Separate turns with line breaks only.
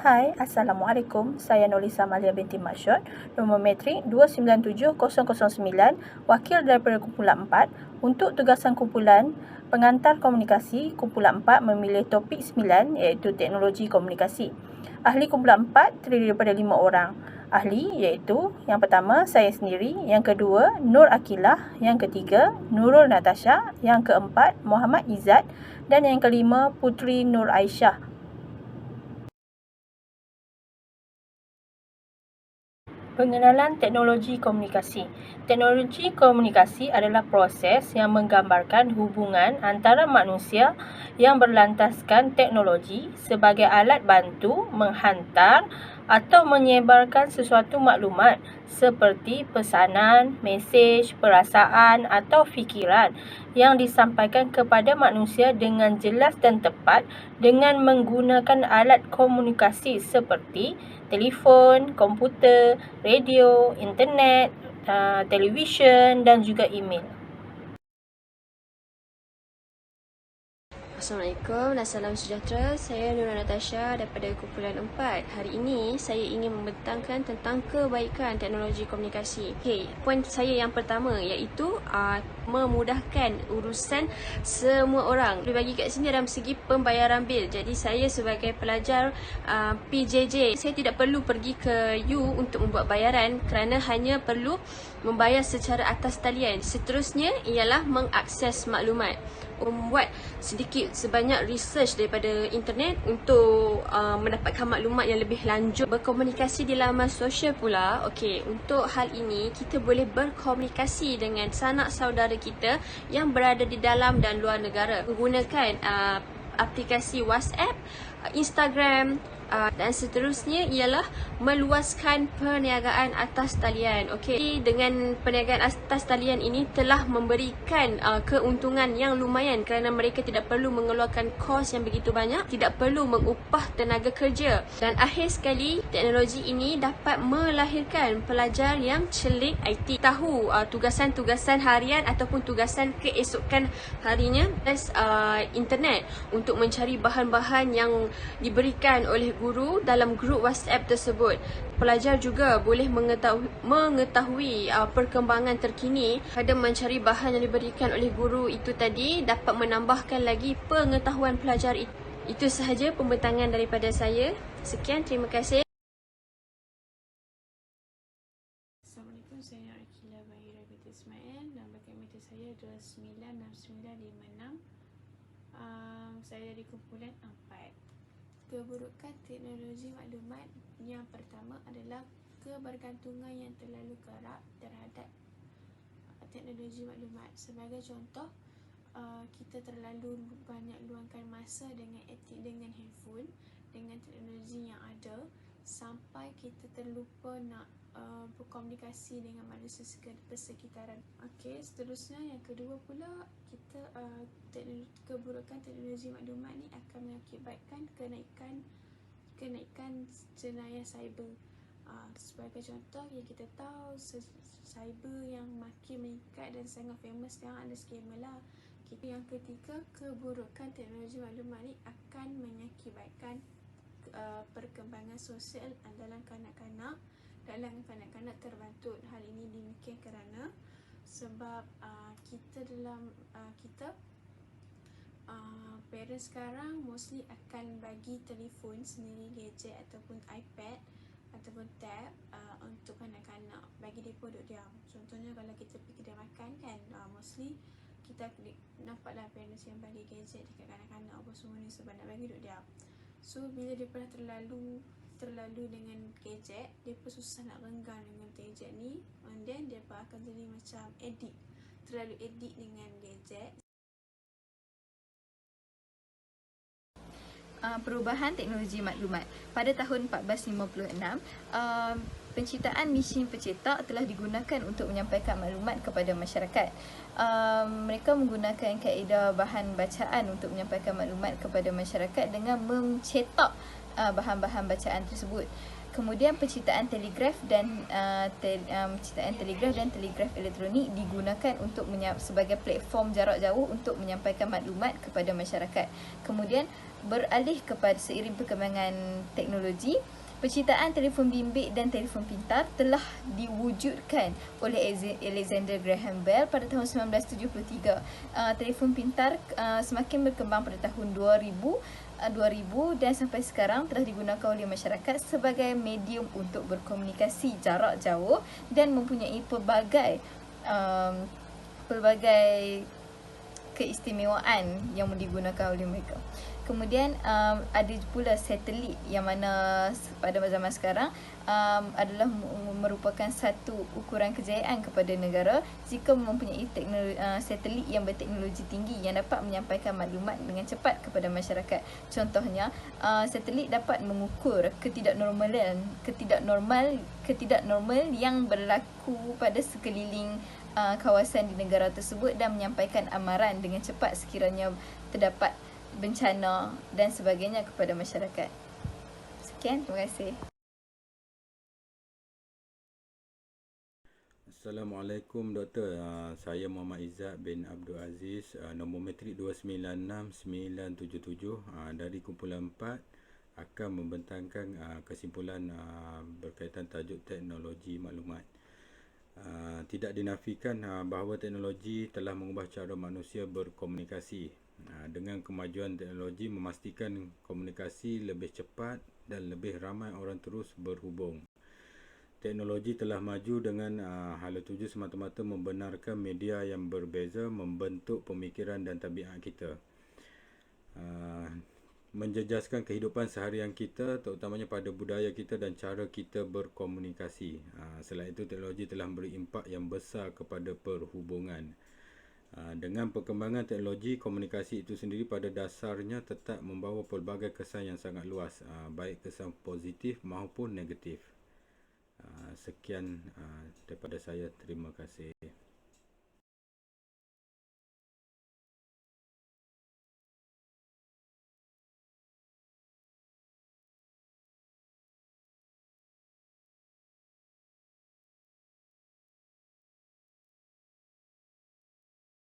Hai, Assalamualaikum. Saya Nolisa Malia binti Masyud, nombor metrik 297009, wakil daripada kumpulan 4. Untuk tugasan kumpulan, pengantar komunikasi, kumpulan 4 memilih topik 9 iaitu teknologi komunikasi. Ahli kumpulan 4 terdiri daripada 5 orang. Ahli iaitu yang pertama saya sendiri, yang kedua Nur Akilah, yang ketiga Nurul Natasha, yang keempat Muhammad Izzat dan yang kelima Putri Nur Aisyah. Pengenalan teknologi komunikasi. Teknologi komunikasi adalah proses yang menggambarkan hubungan antara manusia yang berlantaskan teknologi sebagai alat bantu menghantar atau menyebarkan sesuatu maklumat seperti pesanan, mesej, perasaan atau fikiran yang disampaikan kepada manusia dengan jelas dan tepat dengan menggunakan alat komunikasi seperti telefon, komputer, radio, internet, televisyen dan juga email.
Assalamualaikum dan salam sejahtera. Saya Nurul Natasha daripada kumpulan 4. Hari ini saya ingin membentangkan tentang kebaikan teknologi komunikasi. Poin saya yang pertama iaitu memudahkan urusan semua orang. Boleh bagi kat sini dalam segi pembayaran bil. Jadi saya sebagai pelajar PJJ, saya tidak perlu pergi ke U untuk membuat bayaran kerana hanya perlu membayar secara atas talian. Seterusnya ialah mengakses maklumat. Membuat sedikit sebanyak research daripada internet untuk mendapatkan maklumat yang lebih lanjut. Berkomunikasi di laman sosial pula. Untuk hal ini kita boleh berkomunikasi dengan sanak saudara kita yang berada di dalam dan luar negara menggunakan aplikasi WhatsApp, Instagram dan seterusnya ialah meluaskan perniagaan atas talian. Dengan perniagaan atas talian ini telah memberikan keuntungan yang lumayan kerana mereka tidak perlu mengeluarkan kos yang begitu banyak, tidak perlu mengupah tenaga kerja. Dan akhir sekali, teknologi ini dapat melahirkan pelajar yang celik IT, tahu tugasan-tugasan harian ataupun tugasan keesokan harinya plus internet untuk mencari bahan-bahan yang diberikan oleh guru dalam grup WhatsApp tersebut. Pelajar juga boleh mengetahui perkembangan terkini pada mencari bahan yang diberikan oleh guru itu tadi, dapat menambahkan lagi pengetahuan pelajar itu. Itu sahaja pembentangan daripada saya. Sekian, terima kasih.
Assalamualaikum, saya Akilah Bahira binti Ismail. Nombor komputer saya 296956. Saya dari kumpulan 4. Keburukan teknologi maklumat yang pertama adalah kebergantungan yang terlalu kerap terhadap teknologi maklumat. Sebagai contoh, kita terlalu banyak luangkan masa dengan aktif dengan handphone, dengan teknologi yang ada, sampai kita terlupa nak berkomunikasi dengan manusia persekitaran. Seterusnya yang kedua pula, kita keburukan teknologi maklumat ni akan mengakibatkan kenaikan jenayah cyber. Sebagai contoh yang kita tahu, cyber yang makin meningkat dan sangat famous sekarang ada scammer lah. Yang ketiga, keburukan teknologi maklumat ni akan mengakibatkan perkembangan sosial dalam kanak-kanak terbantu. Hal ini demikian kerana sebab parents sekarang mostly akan bagi telefon sendiri, gadget ataupun iPad ataupun tab untuk kanak-kanak, bagi mereka duduk diam. Contohnya kalau kita pergi kedai makan kan, mostly kita nampaklah parents yang bagi gadget dekat kanak-kanak apa semua ni sebab nak bagi duduk diam. So bila dia pernah terlalu dengan gadget, dia pun susah nak renggang dengan gadget ni, and then dia pun akan jadi macam terlalu addict dengan gadget.
Perubahan teknologi maklumat. Pada tahun 1456, penciptaan mesin pencetak telah digunakan untuk menyampaikan maklumat kepada masyarakat. Mereka menggunakan kaedah bahan bacaan untuk menyampaikan maklumat kepada masyarakat dengan mencetak bahan-bahan bacaan tersebut. Kemudian penciptaan telegraf dan telegraf elektronik digunakan untuk sebagai platform jarak jauh untuk menyampaikan maklumat kepada masyarakat. Kemudian beralih kepada seiring perkembangan teknologi, penciptaan telefon bimbit dan telefon pintar telah diwujudkan oleh Alexander Graham Bell pada tahun 1973. Telefon pintar semakin berkembang pada tahun 2000 dan sampai sekarang telah digunakan oleh masyarakat sebagai medium untuk berkomunikasi jarak jauh dan mempunyai pelbagai keistimewaan yang digunakan oleh mereka. Kemudian ada pula satelit yang mana pada zaman sekarang adalah merupakan satu ukuran kejayaan kepada negara jika mempunyai satelit yang berteknologi tinggi yang dapat menyampaikan maklumat dengan cepat kepada masyarakat. Contohnya, satelit dapat mengukur ketidaknormal yang berlaku pada sekeliling kawasan di negara tersebut dan menyampaikan amaran dengan cepat sekiranya terdapat bencana dan sebagainya kepada masyarakat. Sekian, terima kasih.
Assalamualaikum Doktor. Saya Muhammad Izzat bin Abdul Aziz, nombor metrik 296977 dari kumpulan 4 akan membentangkan kesimpulan berkaitan tajuk teknologi maklumat. Tidak dinafikan bahawa teknologi telah mengubah cara manusia berkomunikasi. Dengan kemajuan teknologi memastikan komunikasi lebih cepat dan lebih ramai orang terus berhubung. Teknologi telah maju dengan hala tuju semata-mata membenarkan media yang berbeza membentuk pemikiran dan tabiat kita. Menjejaskan kehidupan seharian kita, terutamanya pada budaya kita dan cara kita berkomunikasi. Selain itu, teknologi telah memberi impak yang besar kepada perhubungan. Dengan perkembangan teknologi, komunikasi itu sendiri pada dasarnya tetap membawa pelbagai kesan yang sangat luas, baik kesan positif maupun negatif. Sekian daripada saya. Terima kasih.